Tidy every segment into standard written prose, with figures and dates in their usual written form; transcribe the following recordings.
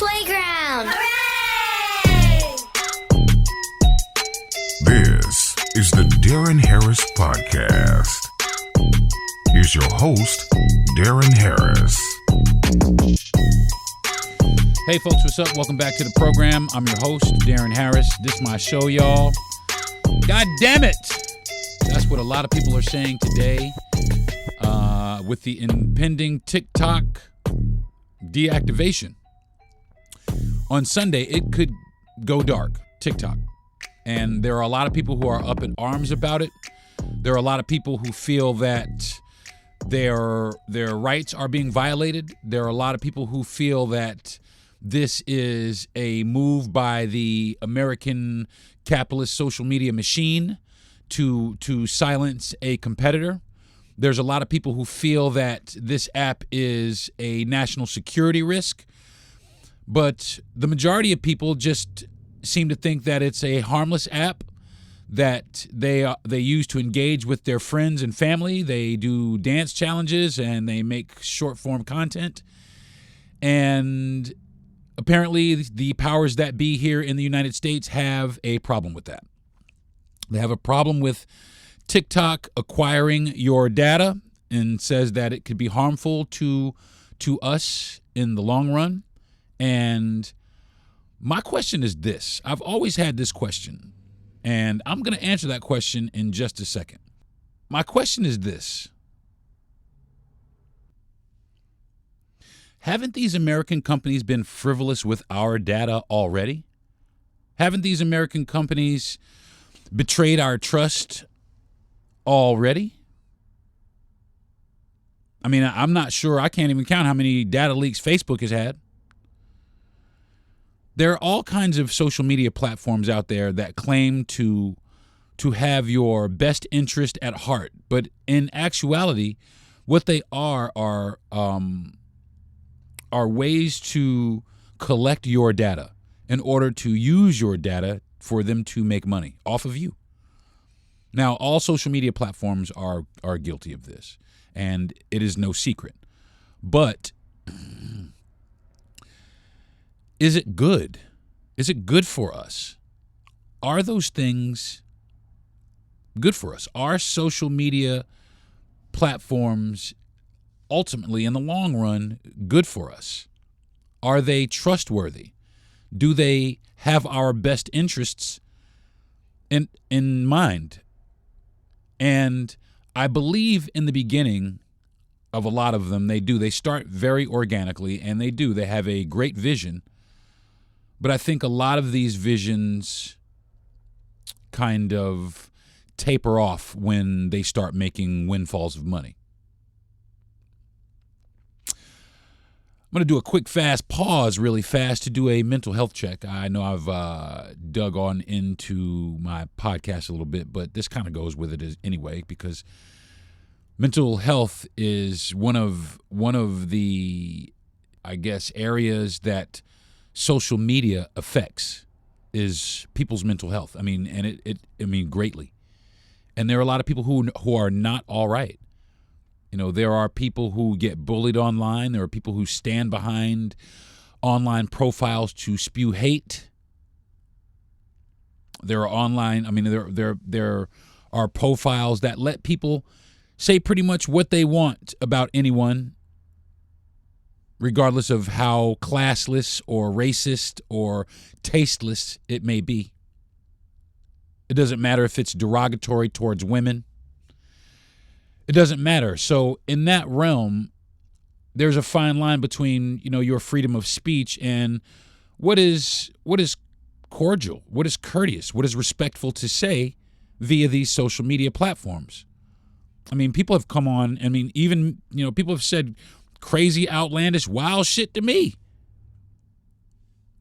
playground. Hooray! This is the Darren Harris Podcast. Here's your host, Darren Harris. Hey folks, what's up? Welcome back to the program. I'm your host, Darren Harris. This is my show, y'all. God damn it! That's what a lot of people are saying today with the impending TikTok deactivation. On Sunday, it could go dark, TikTok. And there are a lot of people who are up in arms about it. There are a lot of people who feel that their rights are being violated. There are a lot of people who feel that this is a move by the American capitalist social media machine to silence a competitor. There's a lot of people who feel that this app is a national security risk. But the majority of people just seem to think that it's a harmless app that they use to engage with their friends and family. They do dance challenges and they make short form content. And apparently the powers that be here in the United States have a problem with that. They have a problem with TikTok acquiring your data and says that it could be harmful to us in the long run. And my question is this. I've always had this question, and I'm going to answer that question in just a second. My question is this. Haven't these American companies been frivolous with our data already? Haven't these American companies betrayed our trust already? I mean, I'm not sure. I can't even count how many data leaks Facebook has had. There are all kinds of social media platforms out there that claim to have your best interest at heart, but in actuality, what they are ways to collect your data in order to use your data for them to make money off of you. Now, all social media platforms are guilty of this, and it is no secret. But is it good? Is it good for us? Are those things good for us? Are social media platforms ultimately, in the long run, good for us? Are they trustworthy? Do they have our best interests in mind? And I believe in the beginning of a lot of them, they do. They start very organically, and they do. They have a great vision. But I think a lot of these visions kind of taper off when they start making windfalls of money. I'm going to do a quick, fast pause really fast to do a mental health check. I know I've dug on into my podcast a little bit, but this kind of goes with it anyway, because mental health is one of the, I guess, areas that social media affects is people's mental health. I mean, and it greatly. And there are a lot of people who are not all right. You know, there are people who get bullied online. There are people who stand behind online profiles to spew hate. There are profiles that let people say pretty much what they want about anyone, regardless of how classless or racist or tasteless it may be. It doesn't matter if it's derogatory towards women. It doesn't matter. So in that realm, there's a fine line between, your freedom of speech and what is cordial, what is courteous, what is respectful to say via these social media platforms. I mean, people have come on, even, people have said crazy, outlandish, wild shit to me.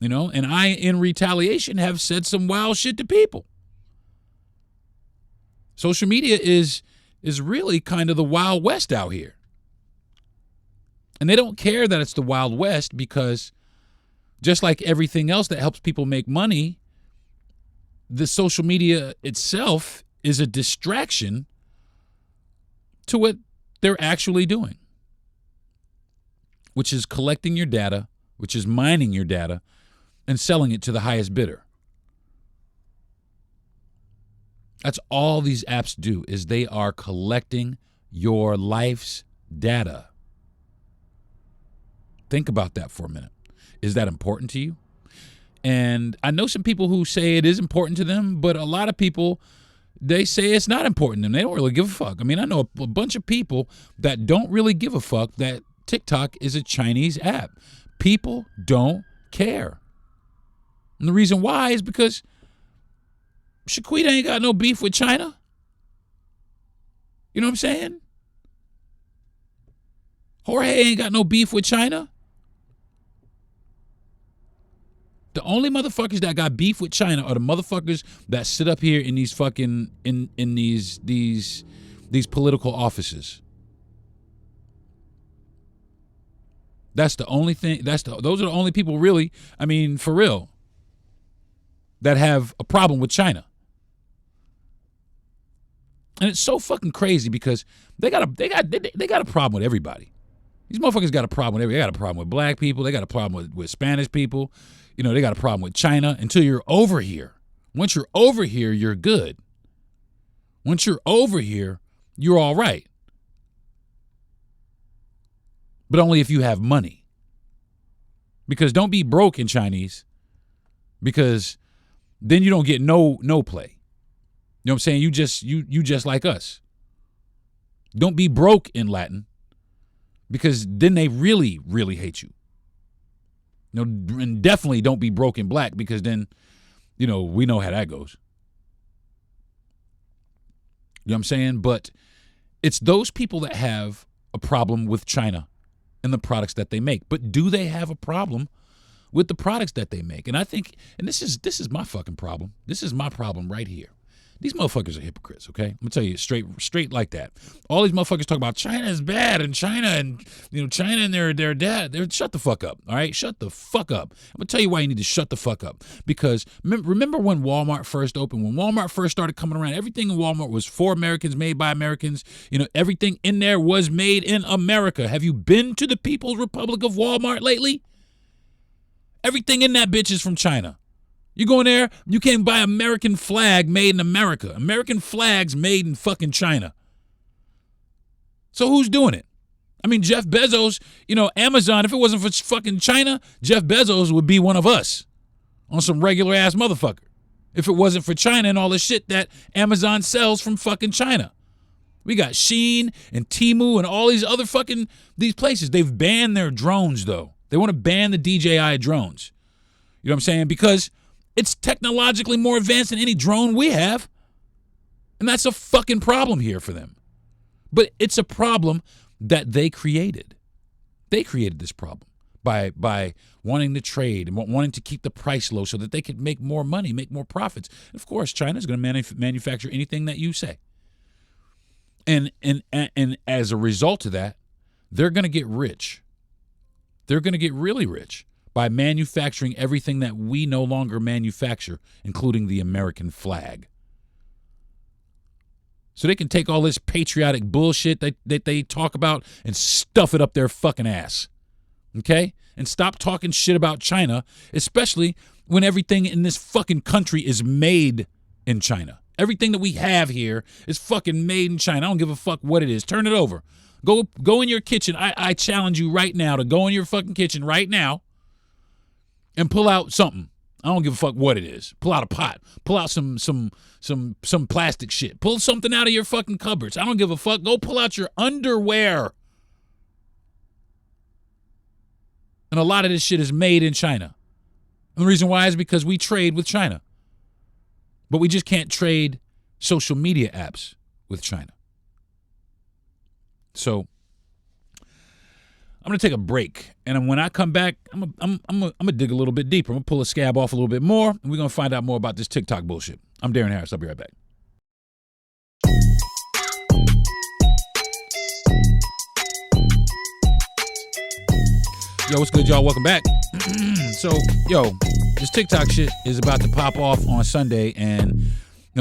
And I, in retaliation, have said some wild shit to people. Social media is really kind of the Wild West out here. And they don't care that it's the Wild West because just like everything else that helps people make money, the social media itself is a distraction to what they're actually doing, which is collecting your data which is mining your data and selling it to the highest bidder. That's all these apps do, is they are collecting your life's data. Think about that for a minute. Is that important to you? And I know some people who say it is important to them, but a lot of people, they say it's not important to them. They don't really give a fuck. I mean, I know a bunch of people that don't really give a fuck that TikTok is a Chinese app. People don't care. And the reason why is because Shaquita ain't got no beef with China. You know what I'm saying? Jorge ain't got no beef with China. The only motherfuckers that got beef with China are the motherfuckers that sit up here in these fucking in these political offices. That's the only thing. Those are the only people really, I mean, for real, that have a problem with China. And it's so fucking crazy because they got a problem with everybody. These motherfuckers got a problem with everybody. They got a problem with black people. They got a problem with Spanish people. You know, they got a problem with China until you're over here. Once you're over here, you're good. Once you're over here, you're all right. But only if you have money. Because don't be broke in Chinese, because then you don't get no play. You know what I'm saying? You just like us. Don't be broke in Latin, because then they really, really hate you. You know, and definitely don't be broke in black, because then, you know, we know how that goes. You know what I'm saying? But it's those people that have a problem with China and the products that they make. But do they have a problem with the products that they make? And I think, and this is my fucking problem. This is my problem right here. These motherfuckers are hypocrites, okay? I'm gonna tell you straight like that. All these motherfuckers talk about China is bad and China and, you know, China and their dad. Shut the fuck up, all right? Shut the fuck up. I'm gonna tell you why you need to shut the fuck up. Because remember when Walmart first opened? When Walmart first started coming around, everything in Walmart was for Americans, made by Americans. You know, everything in there was made in America. Have you been to the People's Republic of Walmart lately? Everything in that bitch is from China. You go in there, you can't buy American flag made in America. American flags made in fucking China. So who's doing it? I mean, Jeff Bezos, you know, Amazon, if it wasn't for fucking China, Jeff Bezos would be one of us on some regular ass motherfucker. If it wasn't for China and all the shit that Amazon sells from fucking China. We got Shein and Temu and all these other fucking, these places. They've banned their drones though. They want to ban the DJI drones. You know what I'm saying? Because it's technologically more advanced than any drone we have. And that's a fucking problem here for them. But it's a problem that they created. They created this problem by wanting to trade and wanting to keep the price low so that they could make more money, make more profits. And of course, China's going to manufacture anything that you say. And as a result of that, they're going to get rich. They're going to get really rich by manufacturing everything that we no longer manufacture, including the American flag. So they can take all this patriotic bullshit that they talk about and stuff it up their fucking ass. Okay? And stop talking shit about China, especially when everything in this fucking country is made in China. Everything that we have here is fucking made in China. I don't give a fuck what it is. Turn it over. Go in your kitchen. I challenge you right now to go in your fucking kitchen right now and pull out something. I don't give a fuck what it is. Pull out a pot. Pull out some plastic shit. Pull something out of your fucking cupboards. I don't give a fuck. Go pull out your underwear. And a lot of this shit is made in China. And the reason why is because we trade with China. But we just can't trade social media apps with China. So I'm going to take a break, and when I come back, I'm gonna dig a little bit deeper. I'm going to pull a scab off a little bit more, and we're going to find out more about this TikTok bullshit. I'm Darren Harris. I'll be right back. Yo, what's good, y'all? Welcome back. So, this TikTok shit is about to pop off on Sunday, and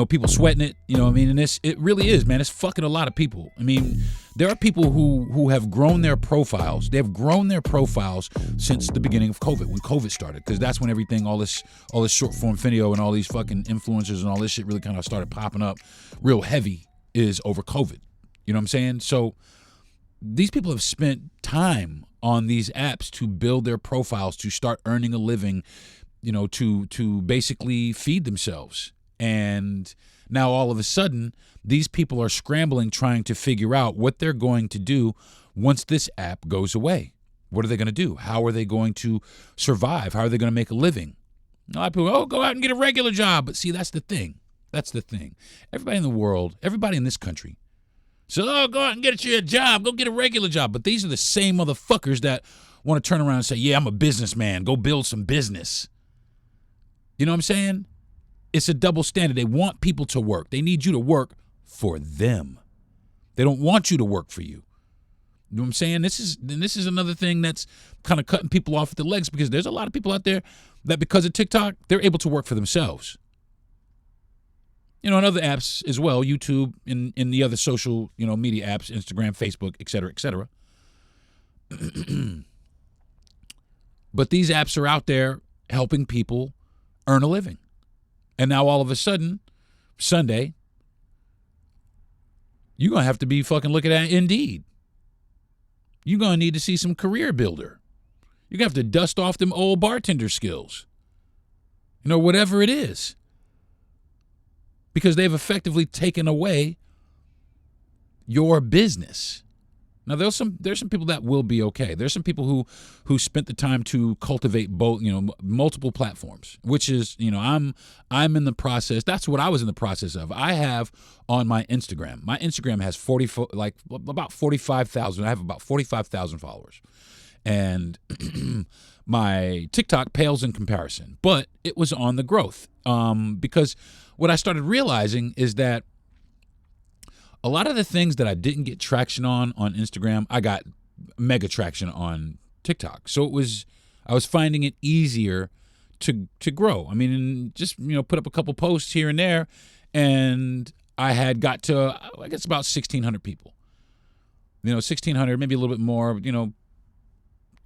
people sweating it, you know what I mean? And it really is, man. It's fucking a lot of people. I mean, There are people who have grown their profiles. They have grown their profiles since the beginning of COVID, when COVID started, because that's when everything, all this short form video and all these fucking influencers and all this shit really kind of started popping up real heavy is over COVID. You know what I'm saying? So these people have spent time on these apps to build their profiles, to start earning a living, you know, to basically feed themselves. And now all of a sudden, these people are scrambling, trying to figure out what they're going to do once this app goes away. What are they going to do? How are they going to survive? How are they going to make a living? A lot of people, go out and get a regular job. But see, that's the thing. That's the thing. Everybody in the world, everybody in this country, so go out and get you a job. Go get a regular job. But these are the same motherfuckers that want to turn around and say, yeah, I'm a businessman. Go build some business. You know what I'm saying? It's a double standard. They want people to work. They need you to work for them. They don't want you to work for you. You know what I'm saying? This is another thing that's kind of cutting people off at the legs, because there's a lot of people out there that because of TikTok, they're able to work for themselves. You know, and other apps as well, YouTube and the other social, you know, media apps, Instagram, Facebook, et cetera, et cetera. But these apps are out there helping people earn a living. And now all of a sudden, Sunday, you're going to have to be fucking looking at Indeed. You're going to need to see some Career Builder. You're going to have to dust off them old bartender skills. You know, whatever it is. Because they've effectively taken away your business. Now, there's some people that will be okay. There's some people who spent the time to cultivate both, you know, multiple platforms, which is, you know, I'm in the process. That's what I was in the process of. I have on my Instagram. My Instagram has about 45,000. I have about 45,000 followers, and my TikTok pales in comparison. But it was on the growth, because what I started realizing is that a lot of the things that I didn't get traction on Instagram, I got mega traction on TikTok. So I was finding it easier to grow. I mean, just, you know, put up a couple posts here and there, and I had got to, I guess, about 1,600 people. You know, 1,600, maybe a little bit more, you know,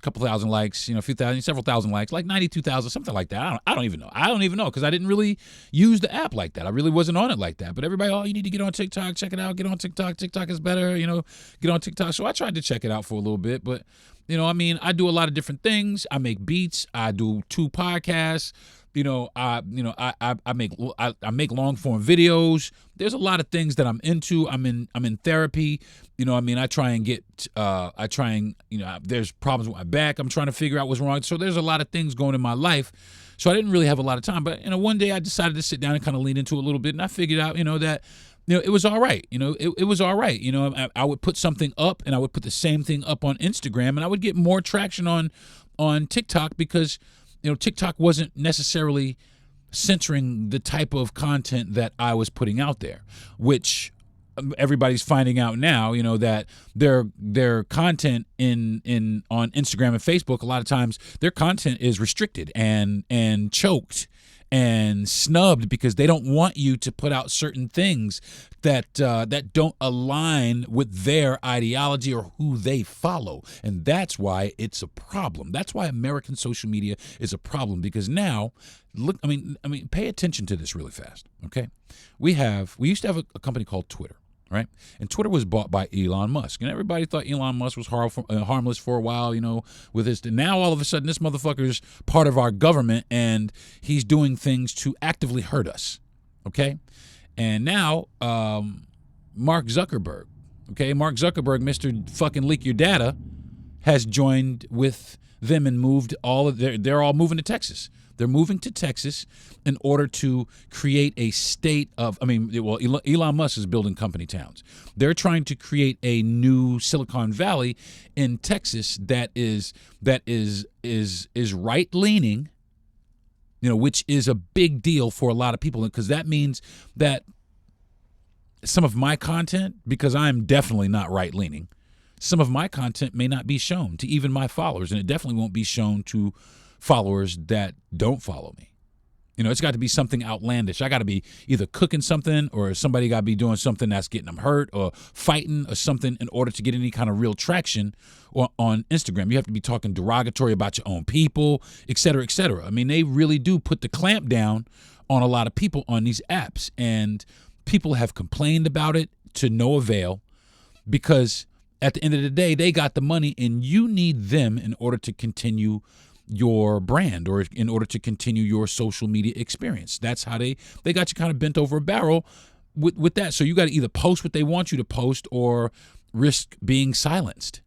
couple thousand likes, you know, a few thousand, several thousand likes, like 92,000, something like that. I don't even know. I don't even know, because I didn't really use the app like that. I really wasn't on it like that. But everybody, you need to get on TikTok, check it out, get on TikTok. TikTok is better, you know, get on TikTok. So I tried to check it out for a little bit, but, you know, I mean, I do a lot of different things. I make beats. I do 2 podcasts. You know, I make long form videos. There's a lot of things that I'm into. I'm in therapy. You know, I mean, you know, there's problems with my back. I'm trying to figure out what's wrong. So there's a lot of things going in my life. So I didn't really have a lot of time. But, you know, one day I decided to sit down and kind of lean into it a little bit, and I figured out, you know, that, you know, it was all right. You know, it was all right. You know, I would put something up, and I would put the same thing up on Instagram, and I would get more traction on TikTok, because, you know, TikTok wasn't necessarily censoring the type of content that I was putting out there, which everybody's finding out now, you know, that their content on Instagram and Facebook, a lot of times their content is restricted and choked and snubbed, because they don't want you to put out certain things that don't align with their ideology or who they follow. And that's why it's a problem. That's why American social media is a problem, because now, look, I mean, pay attention to this really fast, okay? We used to have a company called Twitter, right? And Twitter was bought by Elon Musk, and everybody thought Elon Musk was harmless for a while, you know, with his. Now all of a sudden, this motherfucker's part of our government, and he's doing things to actively hurt us, okay? And now, Mark Zuckerberg, Mr. fucking leak your data, has joined with them and moved they're all moving to Texas. They're moving to Texas in order to create a state of, Elon Musk is building company towns. They're trying to create a new Silicon Valley in Texas that is right leaning, you know, which is a big deal for a lot of people, because that means that some of my content, because I'm definitely not right leaning, some of my content may not be shown to even my followers, and it definitely won't be shown to followers that don't follow me. It's got to be something outlandish. I got to be either cooking something or somebody got to be doing something that's getting them hurt or fighting or something in order to get any kind of real traction on Instagram. You have to be talking derogatory about your own people, et cetera, et cetera. I mean, they really do put the clamp down on a lot of people on these apps, and people have complained about it to no avail because at the end of the day, they got the money and you need them in order to continue your brand or in order to continue your social media experience. That's how they got you kind of bent over a barrel with that. So you got to either post what they want you to post or risk being silenced.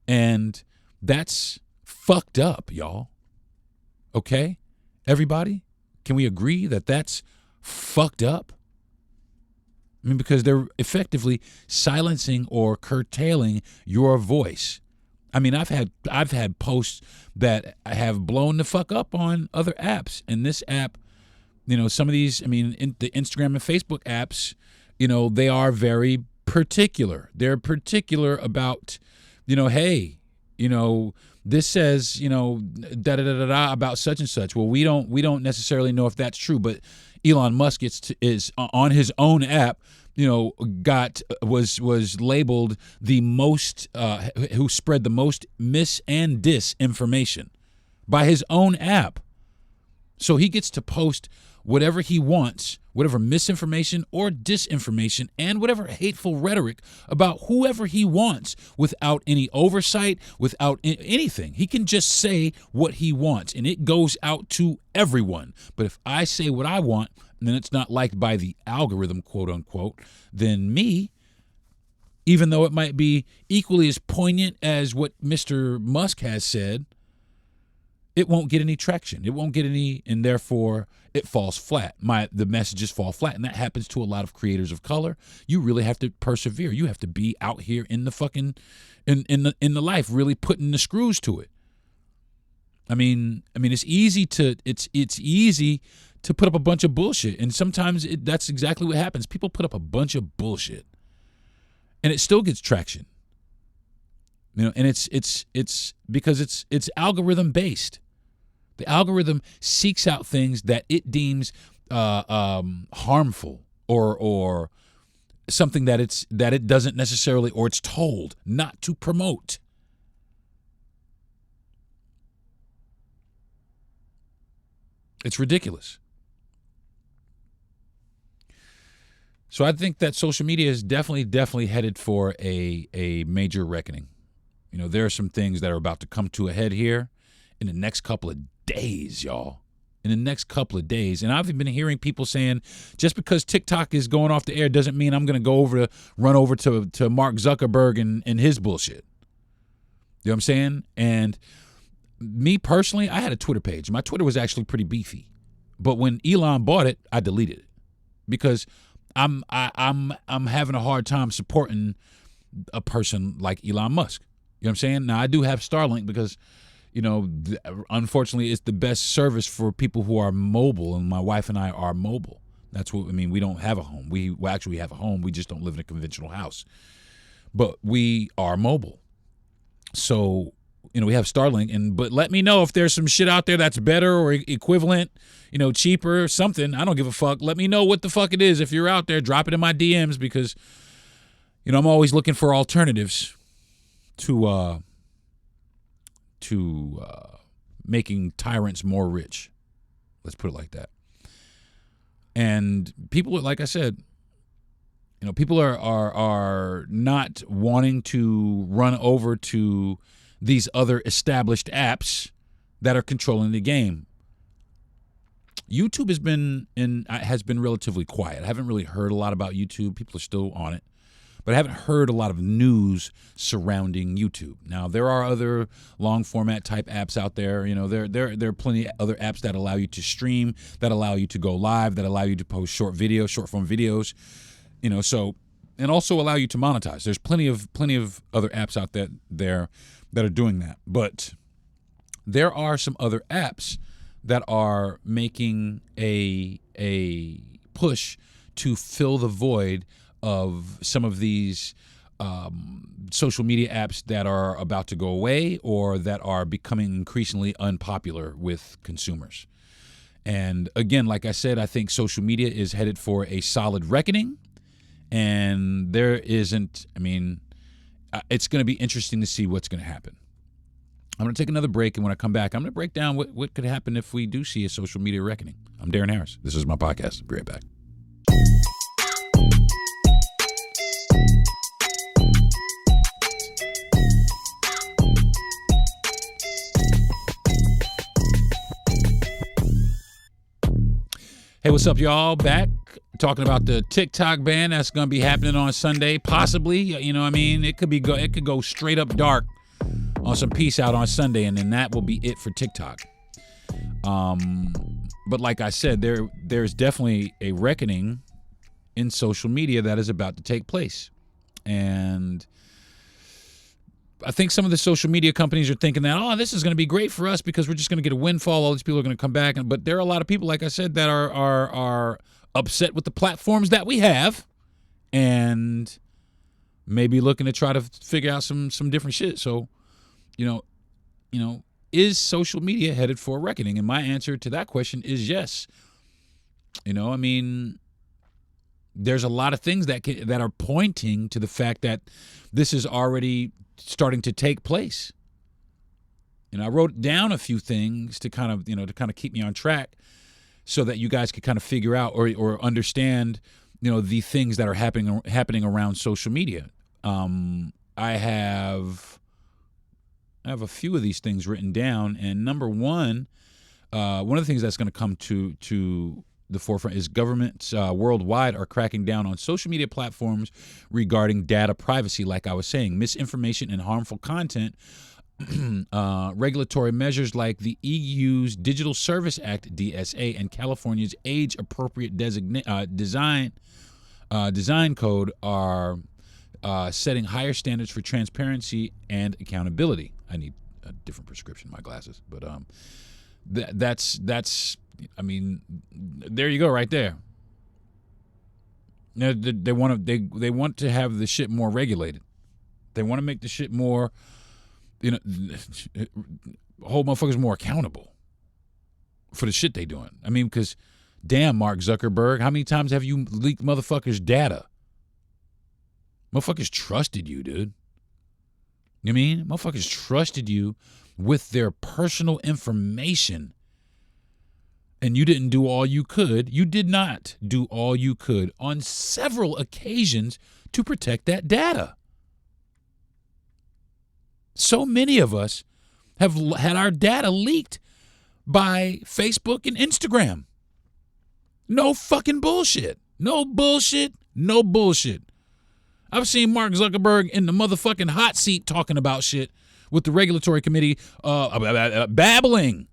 And that's fucked up, y'all. Okay? Everybody? Can we agree that that's fucked up? I mean, because they're effectively silencing or curtailing your voice. I mean, I've had posts that have blown the fuck up on other apps. And this app, some of these, I mean, the Instagram and Facebook apps, they are very particular. They're particular about, hey, this says, da da da da da about such and such. Well, we don't necessarily know if that's true, but Elon Musk is on his own app, was labeled the most who spread the most mis and disinformation by his own app. So he gets to post whatever he wants, whatever misinformation or disinformation and whatever hateful rhetoric about whoever he wants without any oversight, without anything. He can just say what he wants and it goes out to everyone. But if I say what I want and then it's not liked by the algorithm, quote unquote, then me, even though it might be equally as poignant as what Mr. Musk has said, it won't get any traction. It won't get any, and therefore it falls flat. The messages fall flat, and that happens to a lot of creators of color. You really have to persevere. You have to be out here in the fucking in the life, really putting the screws to it. I mean, it's easy to put up a bunch of bullshit, and sometimes that's exactly what happens. People put up a bunch of bullshit, and it still gets traction. And it's because it's algorithm based. The algorithm seeks out things that it deems harmful or something that it doesn't necessarily, or it's told not to promote. It's ridiculous. So I think that social media is definitely headed for a major reckoning. There are some things that are about to come to a head here in the next couple of days, y'all. In the next couple of days. And I've been hearing people saying, just because TikTok is going off the air doesn't mean I'm going to run over to Mark Zuckerberg and his bullshit. You know what I'm saying? And me personally, I had a Twitter page. My Twitter was actually pretty beefy. But when Elon bought it, I deleted it because I'm having a hard time supporting a person like Elon Musk. You know what I'm saying? Now, I do have Starlink because, unfortunately, it's the best service for people who are mobile, and my wife and I are mobile. That's what I mean. We don't have a home. We actually have a home. We just don't live in a conventional house. But we are mobile. So, we have Starlink. But let me know if there's some shit out there that's better or equivalent, cheaper, something. I don't give a fuck. Let me know what the fuck it is. If you're out there, drop it in my DMs because, I'm always looking for alternatives to making tyrants more rich. Let's put it like that. And people, like I said, people are not wanting to run over to these other established apps that are controlling the game. YouTube has been relatively quiet. I haven't really heard a lot about YouTube. People are still on it. But I haven't heard a lot of news surrounding YouTube. Now, there are other long format type apps out there. There are plenty of other apps that allow you to stream, that allow you to go live, that allow you to post short form videos, and also allow you to monetize. There's plenty of other apps out there that are doing that. But there are some other apps that are making a push to fill the void of some of these social media apps that are about to go away or that are becoming increasingly unpopular with consumers. And again, like I said, I think social media is headed for a solid reckoning. And there isn't, it's going to be interesting to see what's going to happen. I'm going to take another break, and when I come back, I'm going to break down what could happen if we do see a social media reckoning. I'm Darren Harris. This is my podcast. Be right back. Hey, what's up, y'all? Back talking about the TikTok ban that's going to be happening on Sunday, possibly. It could go straight up dark on some peace out on Sunday, and then that will be it for TikTok. But like I said, there's definitely a reckoning in social media that is about to take place, and I think some of the social media companies are thinking that, this is going to be great for us because we're just going to get a windfall. All these people are going to come back. But there are a lot of people, like I said, that are upset with the platforms that we have and maybe looking to try to figure out some different shit. So, is social media headed for a reckoning? And my answer to that question is yes. There's a lot of things that are pointing to the fact that this is already starting to take place. I wrote down a few things to kind of keep me on track so that you guys could kind of figure out or understand, the things that are happening around social media. I have a few of these things written down, and number one of the things that's going to come to the forefront is governments worldwide are cracking down on social media platforms regarding data privacy. Like I was saying, misinformation and harmful content. Regulatory measures like the EU's Digital Service Act (DSA) and California's Age-Appropriate Design Code are setting higher standards for transparency and accountability. I need a different prescription in my glasses, but that's. There you go, right there. They want to have the shit more regulated. They want to make the shit more, whole motherfuckers more accountable for the shit they doing. Because damn, Mark Zuckerberg, how many times have you leaked motherfuckers' data? Motherfuckers trusted you, dude. Motherfuckers trusted you with their personal information. And you didn't do all you could. You did not do all you could on several occasions to protect that data. So many of us have had our data leaked by Facebook and Instagram. No fucking bullshit. No bullshit. No bullshit. I've seen Mark Zuckerberg in the motherfucking hot seat talking about shit with the regulatory committee, babbling.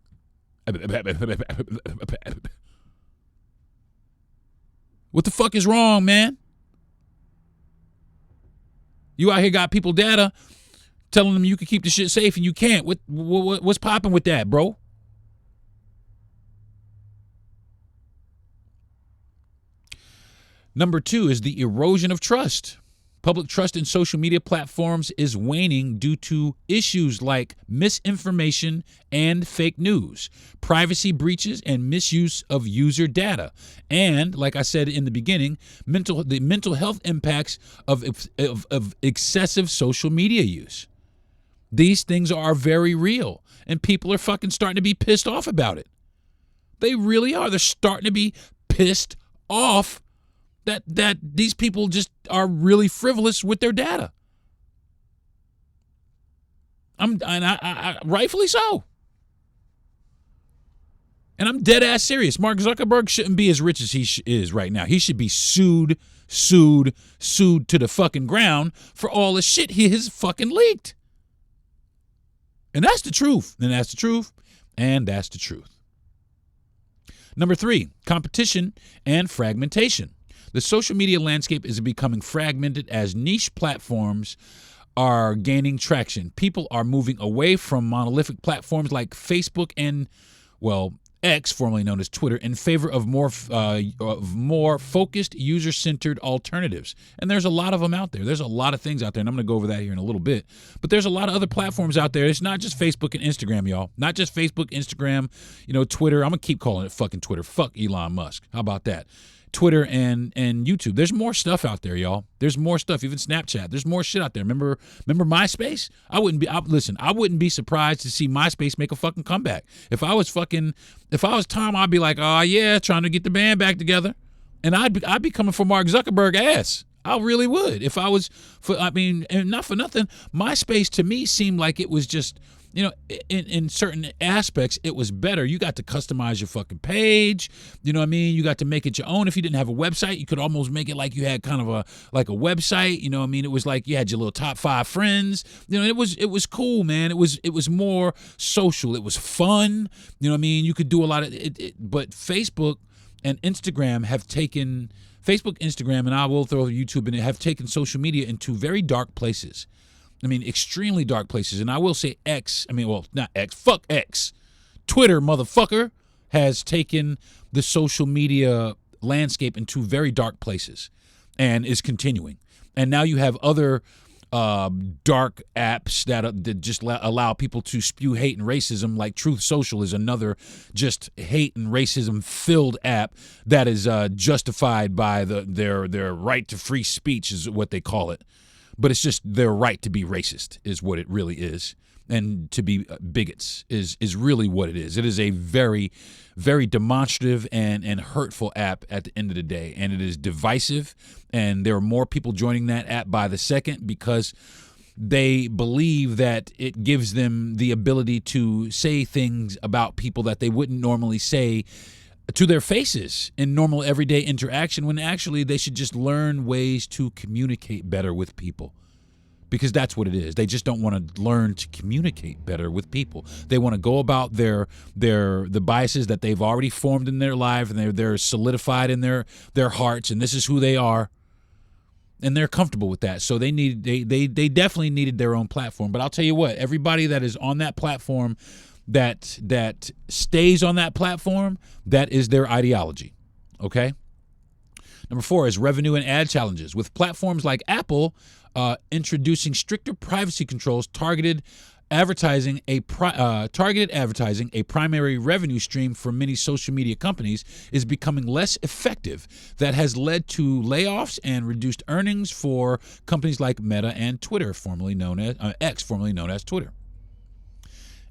What the fuck is wrong, man? You out here got people data telling them you can keep the shit safe and you can't. What's popping with that, bro? Number two is the erosion of trust. Public trust in social media platforms is waning due to issues like misinformation and fake news, privacy breaches, and misuse of user data. And, like I said in the beginning, the mental health impacts of excessive social media use. These things are very real, and people are fucking starting to be pissed off about it. They really are. They're starting to be pissed off that these people just are really frivolous with their data. I rightfully so. And I'm dead ass serious. Mark Zuckerberg shouldn't be as rich as he is right now. He should be sued to the fucking ground for all the shit he has fucking leaked. And that's the truth. And that's the truth. And that's the truth. Number three, competition and fragmentation. The social media landscape is becoming fragmented as niche platforms are gaining traction. People are moving away from monolithic platforms like Facebook and X, formerly known as Twitter, in favor of more focused, user-centered alternatives. And there's a lot of them out there. There's a lot of things out there, and I'm going to go over that here in a little bit. But there's a lot of other platforms out there. It's not just Facebook and Instagram, y'all. Not just Facebook, Instagram, Twitter. I'm going to keep calling it fucking Twitter. Fuck Elon Musk. How about that? Twitter and YouTube. There's more stuff out there, y'all. There's more stuff. Even Snapchat. There's more shit out there. Remember MySpace? I wouldn't be surprised to see MySpace make a fucking comeback. If I was Tom, I'd be like, oh yeah, trying to get the band back together. And I'd be coming for Mark Zuckerberg ass. I really would. If I was and not for nothing, MySpace to me seemed like it was just, in certain aspects, it was better. You got to customize your fucking page. You know what I mean? You got to make it your own. If you didn't have a website, you could almost make it like you had kind of a website. You know what I mean? It was like you had your little top 5 friends. It was cool, man. It was more social. It was fun. You know what I mean? You could do a lot of it. But Facebook and Instagram have taken Instagram, and I will throw YouTube in it, have taken social media into very dark places. I mean, extremely dark places. And I will say fuck X. Twitter, motherfucker, has taken the social media landscape into very dark places and is continuing. And now you have other dark apps that just allow people to spew hate and racism, like Truth Social is another just hate and racism filled app that is justified by their right to free speech is what they call it. But it's just their right to be racist is what it really is. And to be bigots is really what it is. It is a very, very demonstrative and hurtful app at the end of the day. And it is divisive. And there are more people joining that app by the second because they believe that it gives them the ability to say things about people that they wouldn't normally say to their faces in normal everyday interaction, when actually they should just learn ways to communicate better with people, because that's what it is. They just don't want to learn to communicate better with people. They want to go about the biases that they've already formed in their life, and they're solidified in their hearts, and this is who they are, and they're comfortable with that. So they definitely needed their own platform. But I'll tell you what, everybody that is on that platform, that stays on that platform, that is their ideology. Okay? Number 4 is revenue and ad challenges. With platforms like Apple introducing stricter privacy controls, targeted advertising, a primary revenue stream for many social media companies, is becoming less effective. That has led to layoffs and reduced earnings for companies like Meta and Twitter, formerly known as X, formerly known as Twitter.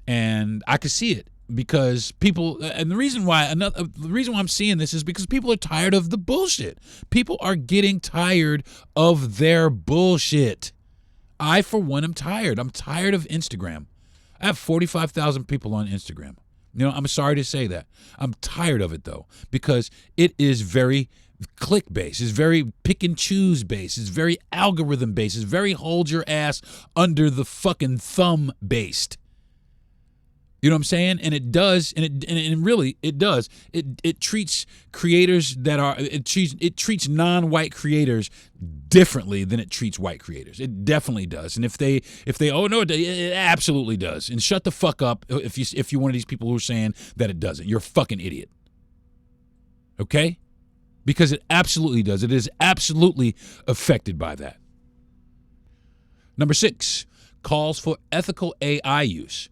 And I could see it because people, and the reason why I'm seeing this is because people are tired of the bullshit. People are getting tired of their bullshit. I, for one, am tired. I'm tired of Instagram. I have 45,000 people on Instagram. I'm sorry to say that. I'm tired of it, though, because it is very click-based. It's very pick-and-choose based. It's very algorithm-based. It's very hold your ass under the fucking thumb based. You know what I'm saying? And it does, and really it does. It treats creators it treats non-white creators differently than it treats white creators. It definitely does. And if they it absolutely does. And shut the fuck up if you're one of these people who are saying that it doesn't. You're a fucking idiot. Okay? Because it absolutely does. It is absolutely affected by that. Number 6, calls for ethical AI use.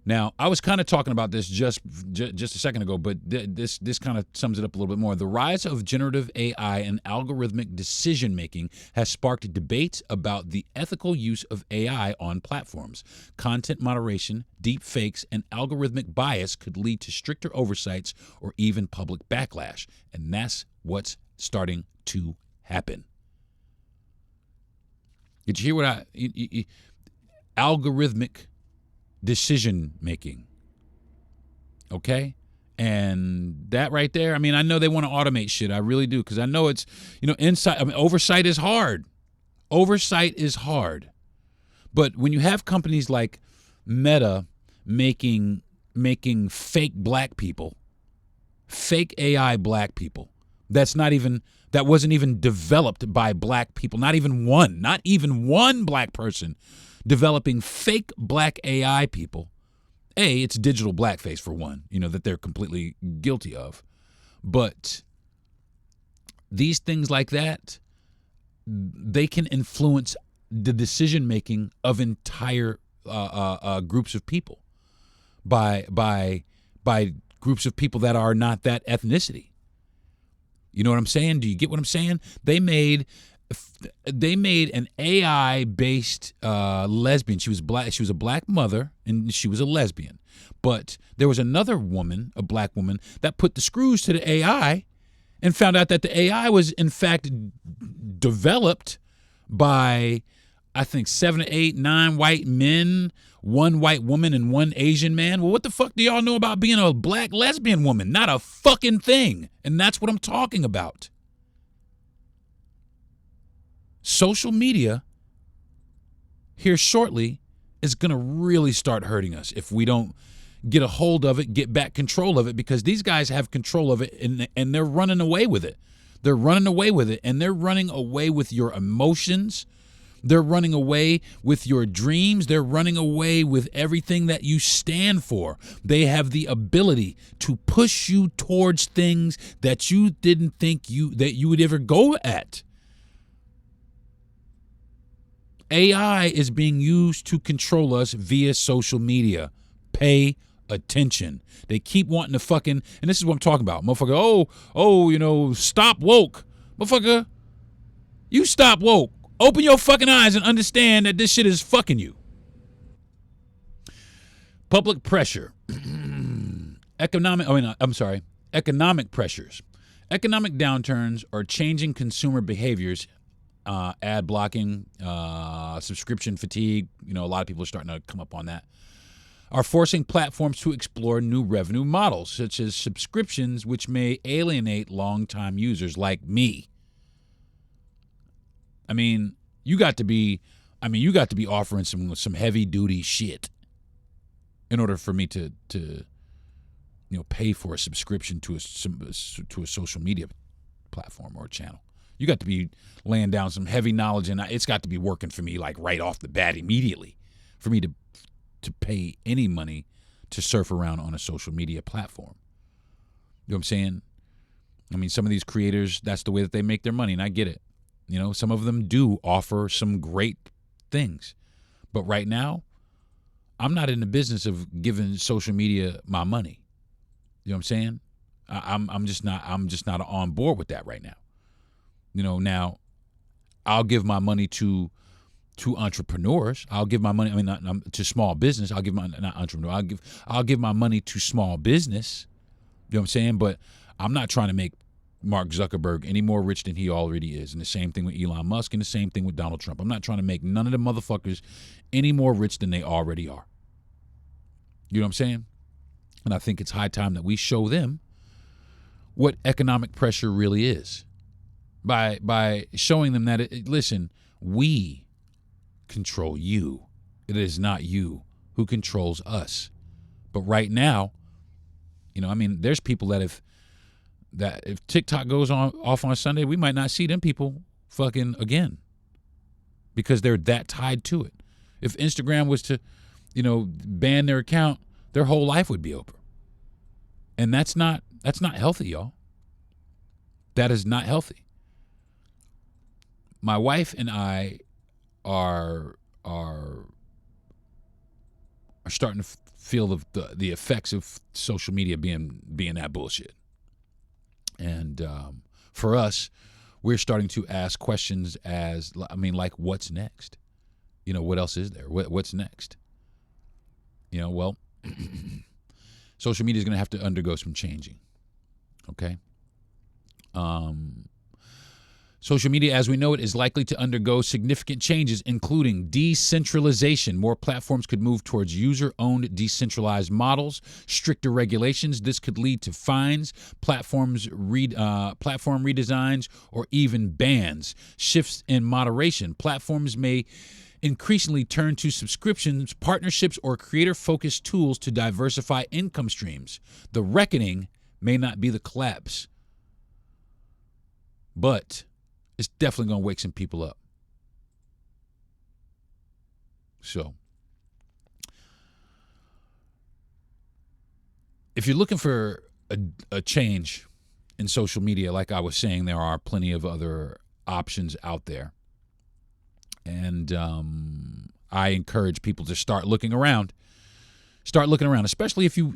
Now, I was kind of talking about this just a second ago, but this kind of sums it up a little bit more. The rise of generative AI and algorithmic decision-making has sparked debates about the ethical use of AI on platforms. Content moderation, deep fakes, and algorithmic bias could lead to stricter oversights or even public backlash, and that's what's starting to happen. Did you hear what algorithmic decision making? Okay? And that right there, I mean, I know they want to automate shit. I really do, because I know it's, oversight is hard. Oversight is hard. But when you have companies like Meta making fake black people, fake AI black people, that wasn't even developed by black people, not even one black person, developing fake black AI people it's digital blackface for one, that they're completely guilty of. But these things like that, they can influence the decision making of entire groups of people by groups of people that are not that ethnicity. You know what I'm saying? Do you get what I'm saying? They made an AI based lesbian. She was black. She was a black mother, and she was a lesbian. But there was another woman, a black woman, that put the screws to the AI and found out that the AI was in fact developed by, I think, 7 to 8, 9 white men, 1 white woman, and 1 Asian man. Well, what the fuck do y'all know about being a black lesbian woman? Not a fucking thing. And that's what I'm talking about. Social media here shortly is going to really start hurting us if we don't get a hold of it, get back control of it, because these guys have control of it and they're running away with it. They're running away with it, and they're running away with your emotions. They're running away with your dreams. They're running away with everything that you stand for. They have the ability to push you towards things that you didn't think that you would ever go at. AI is being used to control us via social media. Pay attention. They keep wanting to fucking, and this is what I'm talking about. Motherfucker, stop woke. Motherfucker, you stop woke. Open your fucking eyes and understand that this shit is fucking you. Public pressure. Economic pressures. Economic downturns are changing consumer behaviors. Ad blocking, subscription fatigue, a lot of people are starting to come up on that, are forcing platforms to explore new revenue models, such as subscriptions, which may alienate longtime users like me. I mean, you got to be offering some heavy duty shit in order for me to pay for a subscription to a social media platform or a channel. You got to be laying down some heavy knowledge, and it's got to be working for me like right off the bat immediately for me to pay any money to surf around on a social media platform. You know what I'm saying? I mean, some of these creators, that's the way that they make their money, and I get it. Some of them do offer some great things. But right now, I'm not in the business of giving social media my money. You know what I'm saying? I'm just not on board with that right now. Now I'll give my money to entrepreneurs. I'll give my money, to small business. I'll give my, not entrepreneur. I'll give my money to small business. You know what I'm saying? But I'm not trying to make Mark Zuckerberg any more rich than he already is. And the same thing with Elon Musk, and the same thing with Donald Trump. I'm not trying to make none of the motherfuckers any more rich than they already are. You know what I'm saying? And I think it's high time that we show them what economic pressure really is. By showing them that, listen, we control you. It is not you who controls us. But right now, there's people that if TikTok goes off on Sunday, we might not see them people fucking again because they're that tied to it. If Instagram was to, ban their account, their whole life would be over. And that's not healthy, y'all. That is not healthy. My wife and I are starting to feel the effects of social media being that bullshit. And for us, we're starting to ask questions like what's next? What else is there? What's next? Social media is going to have to undergo some changing. Okay? Social media, as we know it, is likely to undergo significant changes, including decentralization. More platforms could move towards user-owned decentralized models, stricter regulations. This could lead to fines, platform redesigns, or even bans. Shifts in moderation. Platforms may increasingly turn to subscriptions, partnerships, or creator-focused tools to diversify income streams. The reckoning may not be the collapse, but it's definitely going to wake some people up. So, if you're looking for a change in social media, like I was saying, there are plenty of other options out there. And I encourage people to start looking around. Start looking around, especially if you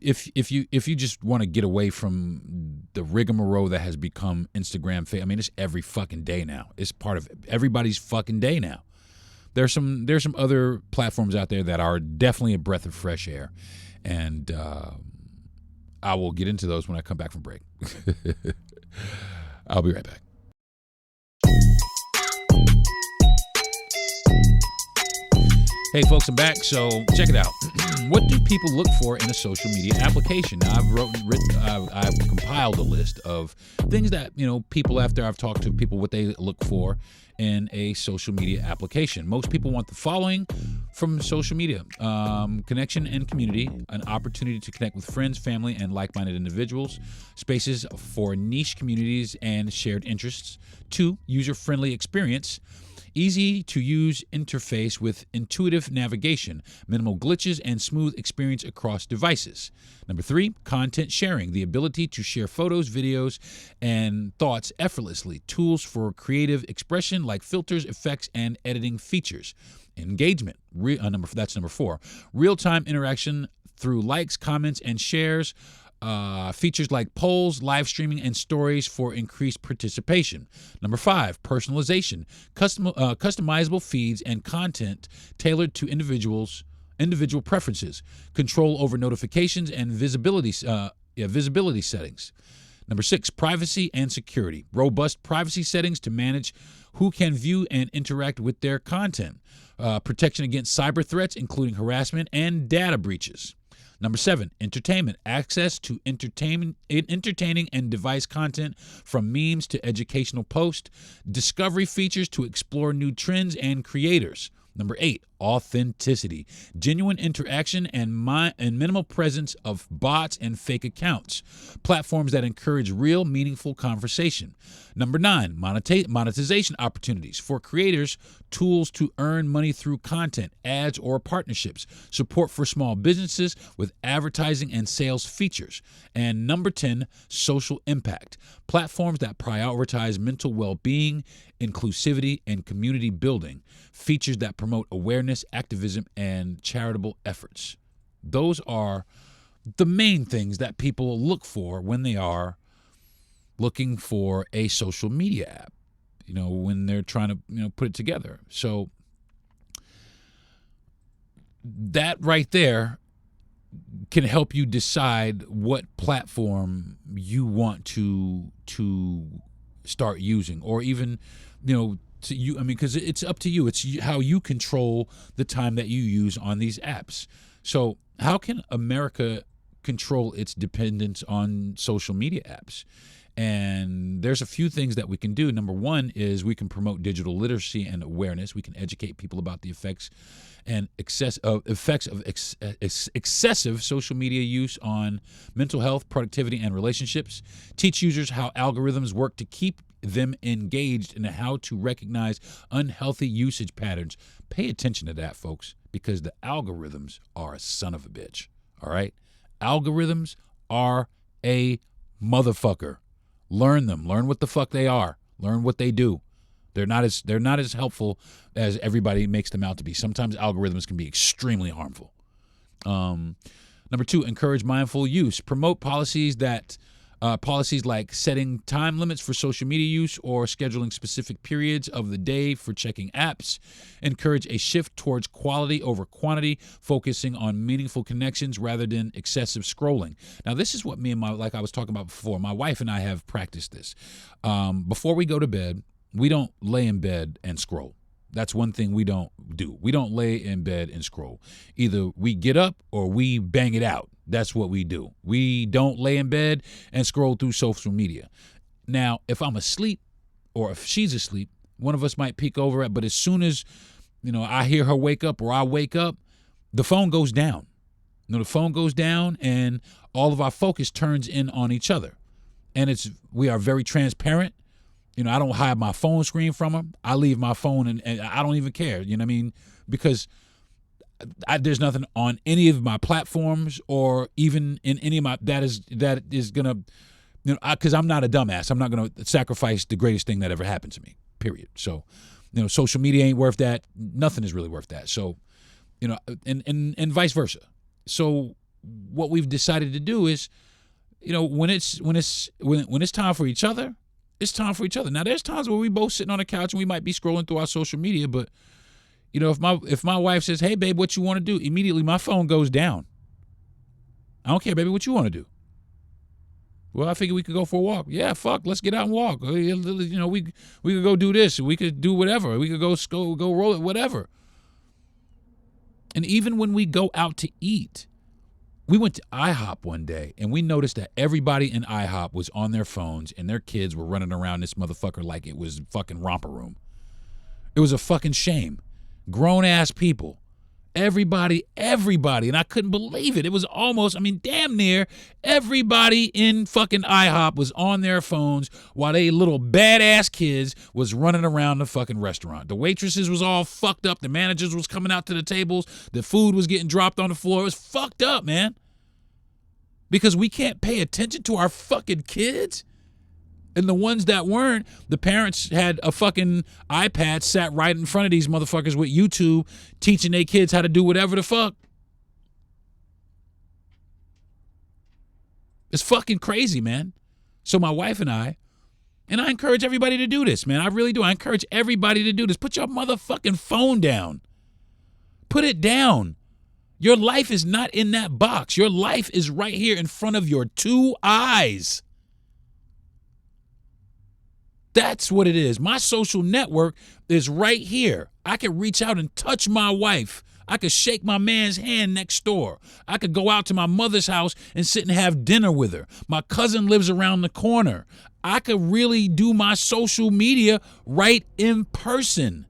just want to get away from the rigmarole that has become Instagram. I mean, it's every fucking day now. It's part of everybody's fucking day now. There's some other platforms out there that are definitely a breath of fresh air, and I will get into those when I come back from break. I'll be right back. Hey folks, I'm back. So check it out. What do people look for in a social media application? Now I've compiled a list of things that, people, after I've talked to people, what they look for in a social media application. Most people want the following from social media: connection and community, an opportunity to connect with friends, family, and like-minded individuals, spaces for niche communities and shared interests. 2, user-friendly experience, easy to use interface with intuitive navigation, minimal glitches, and smooth experience across devices. Number 3, content sharing, the ability to share photos, videos, and thoughts effortlessly. Tools for creative expression like filters, effects, and editing features. Engagement, that's number 4. Real-time interaction through likes, comments, and shares. Features like polls, live streaming, and stories for increased participation. Number 5, personalization, customizable feeds and content tailored to individual preferences, control over notifications and visibility settings. Number 6, privacy and security, robust privacy settings to manage who can view and interact with their content, protection against cyber threats, including harassment and data breaches. Number 7, entertainment, access to entertaining and device content from memes to educational posts, discovery features to explore new trends and creators. Number 8, authenticity, genuine interaction and minimal presence of bots and fake accounts, platforms that encourage real, meaningful conversation. Number 9, monetization opportunities for creators, tools to earn money through content, ads, or partnerships, support for small businesses with advertising and sales features. And number 10, social impact, platforms that prioritize mental well-being, inclusivity, and community building, features that promote awareness, activism, and charitable efforts. Those are the main things that people look for when they are looking for a social media app, when they're trying to, put it together. So that right there can help you decide what platform you want to start using, or even, because it's up to you. It's how you control the time that you use on these apps. So how can America control its dependence on social media apps? And there's a few things that we can do. Number 1 is we can promote digital literacy and awareness. We can educate people about the effects of excessive social media use on mental health, productivity, and relationships. Teach users how algorithms work to keep them engaged and how to recognize unhealthy usage patterns. Pay attention to that, folks, because the algorithms are a son of a bitch. All right? Algorithms are a motherfucker. Learn them. Learn what the fuck they are. Learn what they do. They're not as helpful as everybody makes them out to be. Sometimes algorithms can be extremely harmful. Number 2, encourage mindful use. Promote policies like setting time limits for social media use or scheduling specific periods of the day for checking apps. Encourage a shift towards quality over quantity, focusing on meaningful connections rather than excessive scrolling. Now, this is what like I was talking about before, my wife and I have practiced this. Before we go to bed, we don't lay in bed and scroll. That's one thing we don't do. We don't lay in bed and scroll. Either we get up or we bang it out. That's what we do. We don't lay in bed and scroll through social media. Now, if I'm asleep or if she's asleep, one of us might peek over it, but as soon as, I hear her wake up or I wake up, the phone goes down. The phone goes down and all of our focus turns in on each other. And we are very transparent. I don't hide my phone screen from her. I leave my phone and I don't even care, because there's nothing on any of my platforms or even in any of my that is gonna, because I'm not a dumbass. I'm not gonna sacrifice the greatest thing that ever happened to me. Period. So, social media ain't worth that. Nothing is really worth that. So, and vice versa. So, what we've decided to do is, when it's time for each other, it's time for each other. Now, there's times where we both sitting on the couch and we might be scrolling through our social media, but if my wife says, "Hey, babe, what you want to do?" immediately my phone goes down. I don't care, baby. What you want to do? Well, I figured we could go for a walk. Yeah, fuck, let's get out and walk. We could go do this. We could do whatever. We could go roll it, whatever. And even when we go out to eat, we went to IHOP one day, and we noticed that everybody in IHOP was on their phones, and their kids were running around this motherfucker like it was fucking romper room. It was a fucking shame. Grown-ass people. Everybody, and I couldn't believe it. It was almost, damn near everybody in fucking IHOP was on their phones while they little badass kids was running around the fucking restaurant. The waitresses was all fucked up. The managers was coming out to the tables. The food was getting dropped on the floor. It was fucked up, man. Because we can't pay attention to our fucking kids. And the ones that weren't, the parents had a fucking iPad sat right in front of these motherfuckers with YouTube teaching their kids how to do whatever the fuck. It's fucking crazy, man. So my wife and I encourage everybody to do this, man. I really do. I encourage everybody to do this. Put your motherfucking phone down. Put it down. Your life is not in that box. Your life is right here in front of your two eyes. That's what it is. My social network is right here. I could reach out and touch my wife. I could shake my man's hand next door. I could go out to my mother's house and sit and have dinner with her. My cousin lives around the corner. I could really do my social media right in person.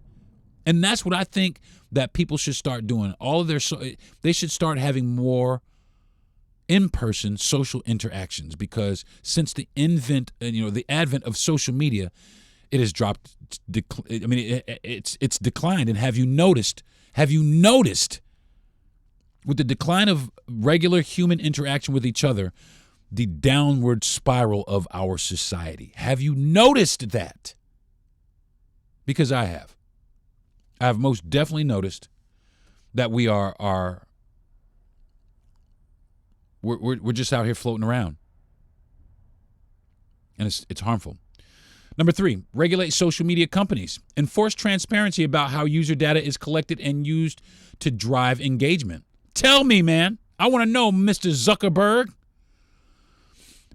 And that's what I think that people should start doing. They should start having more in-person social interactions, because since the advent of social media, it has dropped. It's declined. And have you noticed with the decline of regular human interaction with each other, the downward spiral of our society? Have you noticed that? Because I have. I have most definitely noticed that we are we're just out here floating around. And it's harmful. Number 3, regulate social media companies. Enforce transparency about how user data is collected and used to drive engagement. Tell me, man. I want to know, Mr. Zuckerberg.